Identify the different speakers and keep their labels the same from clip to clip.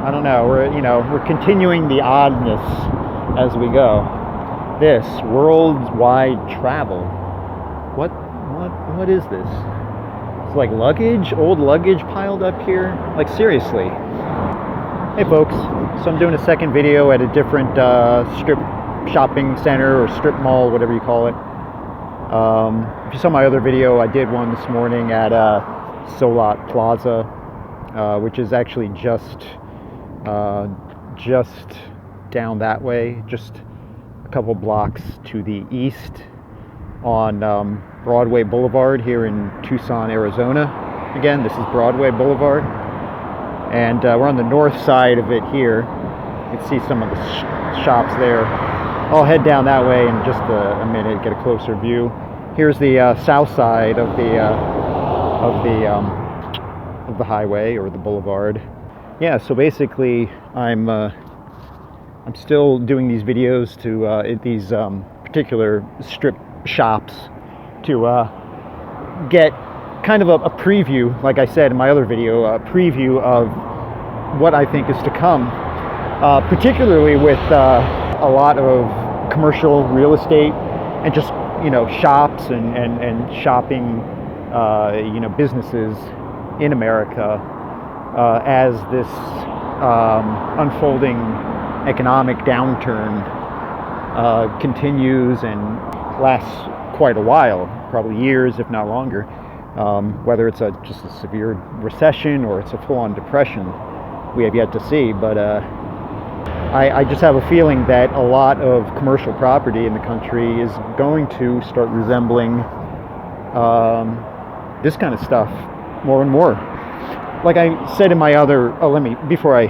Speaker 1: I don't know. We're continuing the oddness as we go. This worldwide travel. What is this? It's like luggage, old luggage piled up here. Like seriously. Hey folks, so I'm doing a second video at a different strip shopping center or strip mall, whatever you call it. If you saw my other video, I did one this morning at Solot Plaza, which is actually just down that way, just a couple blocks to the east on Broadway Boulevard here in Tucson, Arizona. Again, this is Broadway Boulevard, and we're on the north side of it here. You can see some of the shops there. I'll head down that way in just a minute, get a closer view. Here's the south side of the highway or the boulevard. Yeah, so basically, I'm still doing these videos to at these particular strip shops to get kind of a preview, like I said in my other video, a preview of what I think is to come, particularly with a lot of commercial real estate and just shops and shopping businesses in America as this unfolding economic downturn continues and lasts quite a while, probably years if not longer, whether it's just a severe recession or it's a full-on depression, we have yet to see. But I just have a feeling that a lot of commercial property in the country is going to start resembling this kind of stuff more and more. Like I said in my other, before I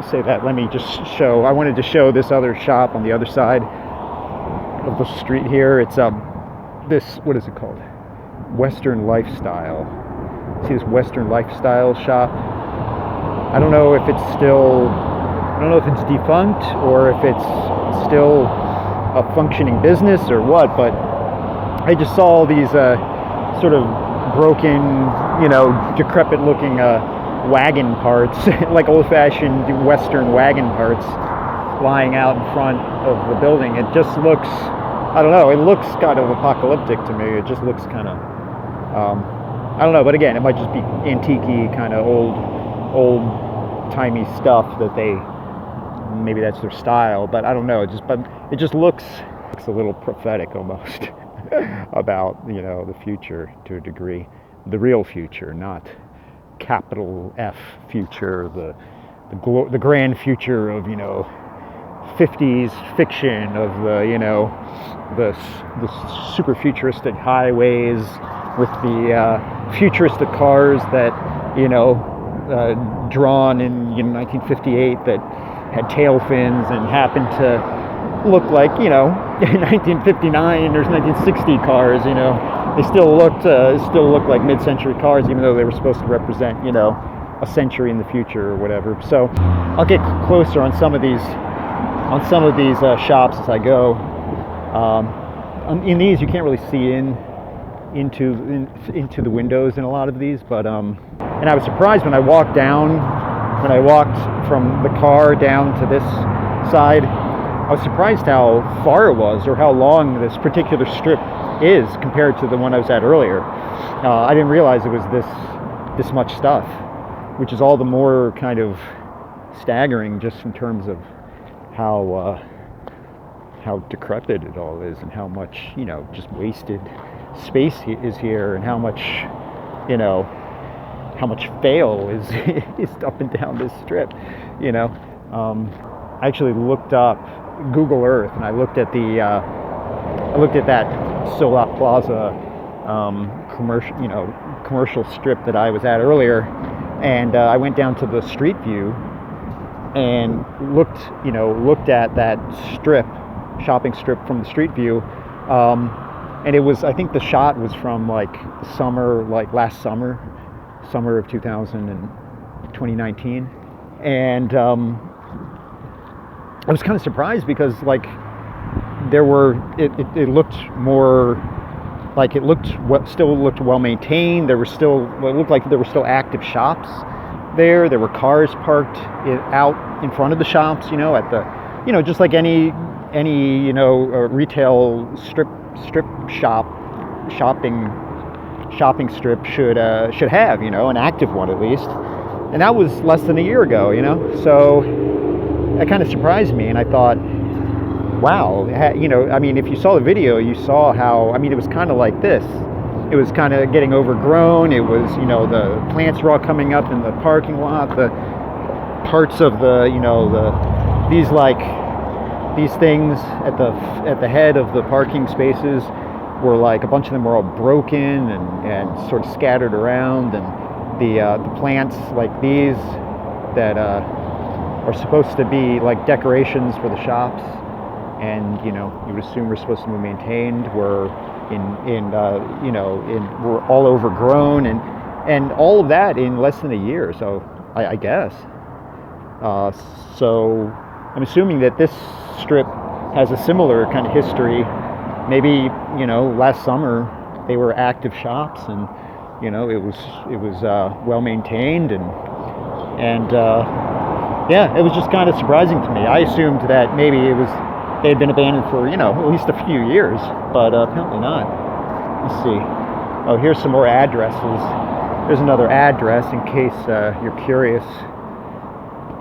Speaker 1: say that, let me just show, I wanted to show this other shop on the other side of the street here. It's this, what is it called? Western Lifestyle. See this Western Lifestyle shop? I don't know if it's defunct or if it's still a functioning business or what, but I just saw all these sort of broken, decrepit looking wagon parts, like old-fashioned Western wagon parts lying out in front of the building. It just looks, I don't know, it looks kind of apocalyptic to me. It just looks kind of, I don't know, but again, it might just be antique-y, kind of old-timey stuff that maybe that's their style, but I don't know, it just looks a little prophetic almost about, the future to a degree. The real future, not capital F future, the grand future of, 50s fiction of the super futuristic highways with the futuristic cars that drawn in 1958 that had tail fins and happened to look like in 1959 or 1960 cars. They still looked like mid-century cars, even though they were supposed to represent a century in the future or whatever. So I'll get closer on some of these shops as I go. In these, you can't really see into the windows in a lot of these, but and I was surprised when I walked from the car down to this side. I was surprised how far it was, or how long this particular strip is compared to the one I was at earlier. I didn't realize it was this much stuff, which is all the more kind of staggering just in terms of how decrepit it all is, and how much just wasted space is here, and how much fail is is up and down this strip. I actually looked up Google Earth, and I looked at that Solot Plaza commercial strip that I was at earlier, and I went down to the street view and looked at that shopping strip from the street view, and it was, I think the shot was from like last summer of 2019, and I was kind of surprised because it looked more still looked well maintained. It looked like there were still active shops, there. There were cars parked out in front of the shops, at the, just like any retail strip shopping strip should have, an active one at least. And that was less than a year ago, So that kind of surprised me, and I thought, wow, if you saw the video, you saw how, it was kind of like this. It was kind of getting overgrown. It was, the plants were all coming up in the parking lot. The parts of these things at the head of the parking spaces were like, a bunch of them were all broken and sort of scattered around. And the plants like these that are supposed to be like decorations for the shops, and you would assume were supposed to be maintained, were were all overgrown, and all of that in less than a year. So I guess. So I'm assuming that this strip has a similar kind of history. Maybe last summer they were active shops, and it was well maintained, and yeah, it was just kind of surprising to me. I assumed that maybe they had been abandoned for, at least a few years, but apparently not. Let's see. Oh, here's some more addresses. There's another address in case you're curious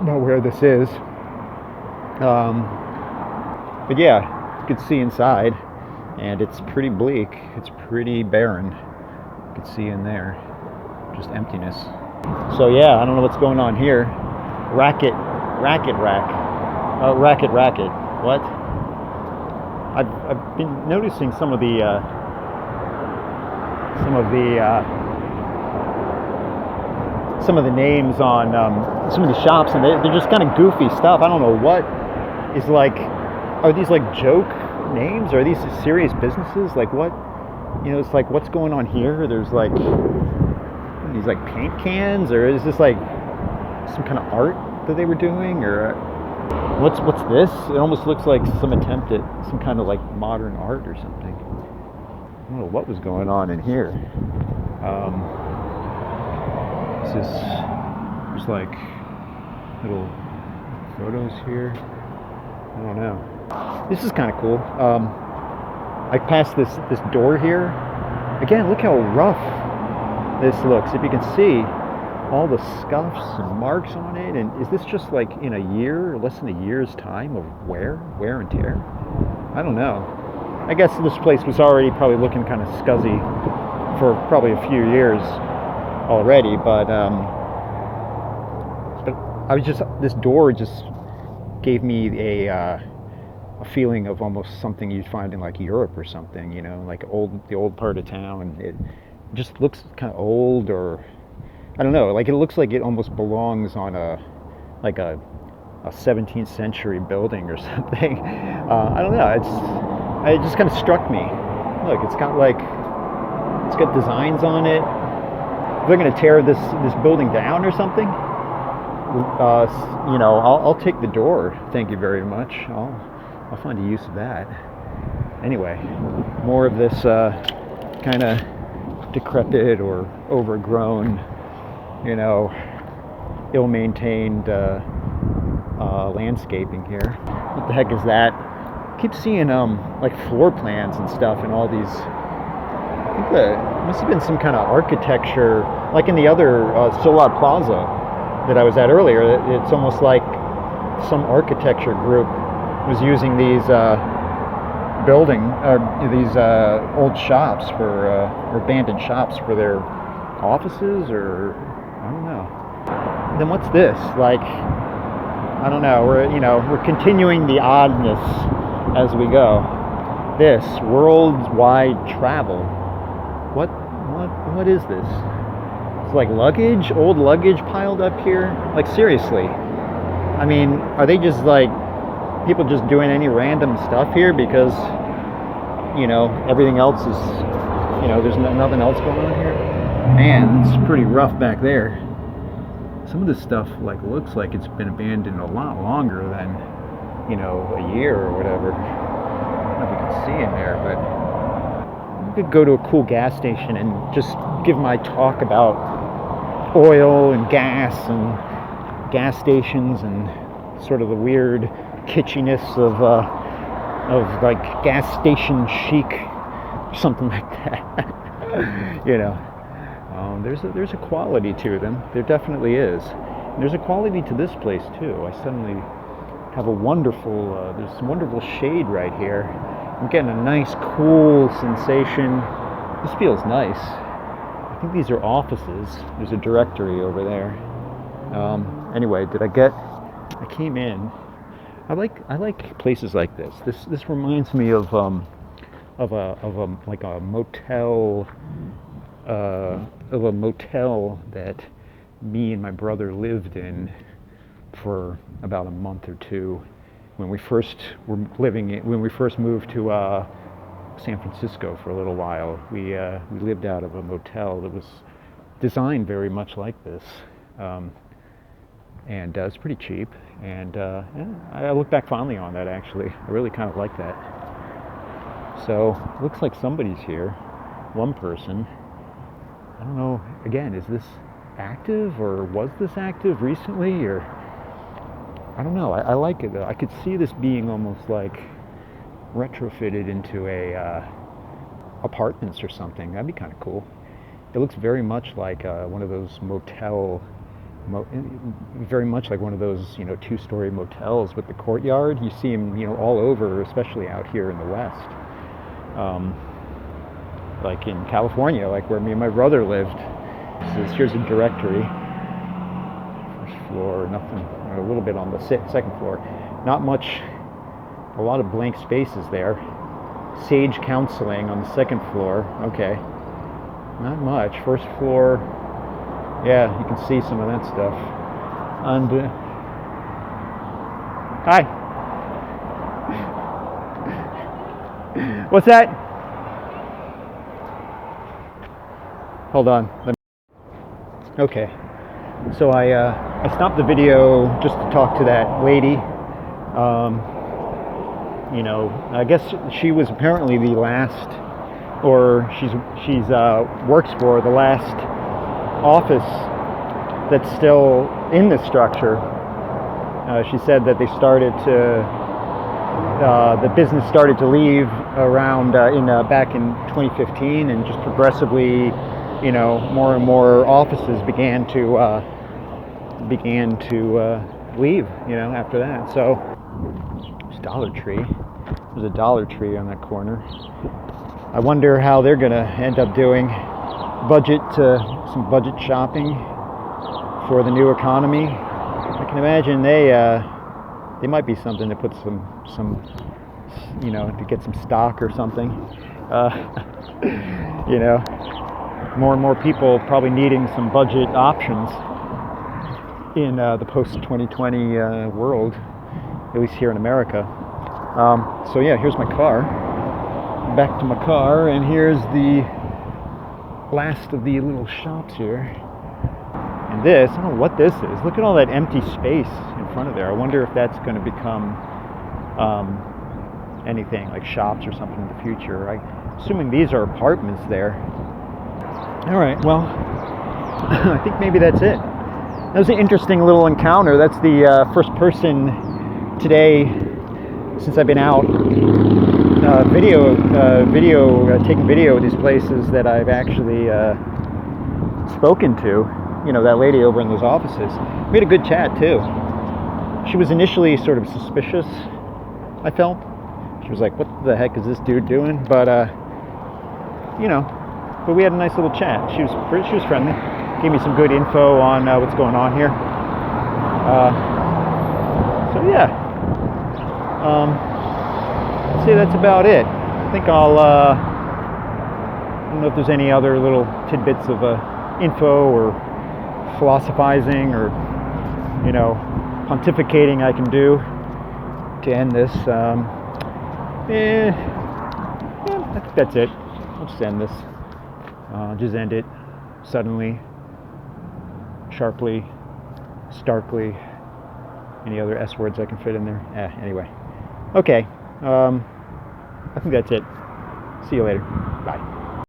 Speaker 1: about where this is. But yeah, you can see inside, and it's pretty bleak. It's pretty barren. You can see in there, just emptiness. So yeah, I don't know what's going on here. Racket. Oh, racket. What? I've been noticing some of the names on some of these shops, and they're just kind of goofy stuff. I don't know what is like. Are these like joke names? Are these serious businesses? Like what? It's like, what's going on here? There's like these like paint cans, or is this like some kind of art that they were doing, or what's this? It almost looks like some attempt at some kind of like modern art or something. I don't know what was going on in here. There's like little photos here. I don't know. This is kind of cool. I passed this door here. Again, look how rough this looks. If you can see all the scuffs and marks on it, and is this just like in a year, or less than a year's time of wear and tear? I don't know. I guess this place was already probably looking kind of scuzzy for probably a few years already, but this door just gave me a feeling of almost something you'd find in like Europe or something, like the old part of town. It just looks kind of old, or I don't know, like it looks like it almost belongs on a 17th century building or something. I don't know, it just kind of struck me. Look, it's got designs on it. If they're going to tear this building down or something, I'll take the door, thank you very much. I'll find a use of that. Anyway, more of this kind of decrepit or overgrown, ill-maintained landscaping here. What the heck is that? I keep seeing like floor plans and stuff and all these. I think there must have been some kind of architecture, like in the other Solar Plaza that I was at earlier. It's almost like some architecture group was using these these old shops or abandoned shops for their offices, or I don't know. Then what's this? Like, I don't know. We're continuing the oddness as we go. This worldwide travel. What is this? It's like luggage, old luggage piled up here. Like seriously. I mean, are they just like people just doing any random stuff here because everything else is there's nothing else going on here? Man, it's pretty rough back there. Some of this stuff looks like it's been abandoned a lot longer than a year or whatever. I don't know if you can see in there, but I could go to a cool gas station and just give my talk about oil and gas stations and sort of the weird kitschiness of like gas station chic, something like that. You know, there's a quality to them. There definitely is. And there's a quality to this place too. I suddenly have a wonderful, there's some wonderful shade right here. I'm getting a nice cool sensation. This feels nice. I think these are offices. There's a directory over there. Anyway, I came in. I like places like this. This reminds me of like a motel, that me and my brother lived in for about a month or two when we first moved to San Francisco for a little while. We lived out of a motel that was designed very much like this, and it's pretty cheap. And yeah, I look back fondly on that. Actually, I really kind of like that. So looks like somebody's here. One person. I don't know. Again, is this active, or was this active recently, or I don't know. I like it though. I could see this being almost like retrofitted into a apartments or something. That'd be kind of cool. It looks very much like one of those very much like one of those, you know, two-story motels with the courtyard. You see them, you know, all over, especially out here in the West. Like in California, like where me and my brother lived. Here's a directory. First floor, nothing. A little bit on the second floor. Not much. A lot of blank spaces there. Sage Counseling on the second floor. Okay. Not much. First floor. Yeah, you can see some of that stuff. And hi. What's that? Hold on. Okay. So I stopped the video just to talk to that lady. You know, I guess she was apparently the last, or she's works for the last office that's still in this structure. She said that they started to, the business started to leave around back in 2015, and just progressively, you know, more and more offices began to leave, you know, after that. So there's Dollar Tree. There's a Dollar Tree on that corner. I wonder how they're gonna end up doing some budget shopping for the new economy. I can imagine they might be something to put some you know, to get some stock or something. You know, more and more people probably needing some budget options in the post-2020 world, at least here in America. So yeah, here's my car. Back to my car, and here's the last of the little shops here. And this, I don't know what this is. Look at all that empty space in front of there. I wonder if that's going to become anything like shops or something in the future. I'm assuming these are apartments there. All right, well, I think maybe that's it. That was an interesting little encounter. That's the first person today since I've been out taking video of these places that I've actually spoken to. You know, that lady over in those offices. We had a good chat too. She was initially sort of suspicious, I felt. She was like, what the heck is this dude doing? But you know, but we had a nice little chat. She was friendly. Gave me some good info on what's going on here. So yeah. I'd say that's about it. I think I don't know if there's any other little tidbits of info or philosophizing or, you know, pontificating I can do to end this. Yeah, I think that's it. I'll just end this. Just end it suddenly, sharply, starkly. Any other S words I can fit in there? Anyway. Okay. I think that's it. See you later. Bye.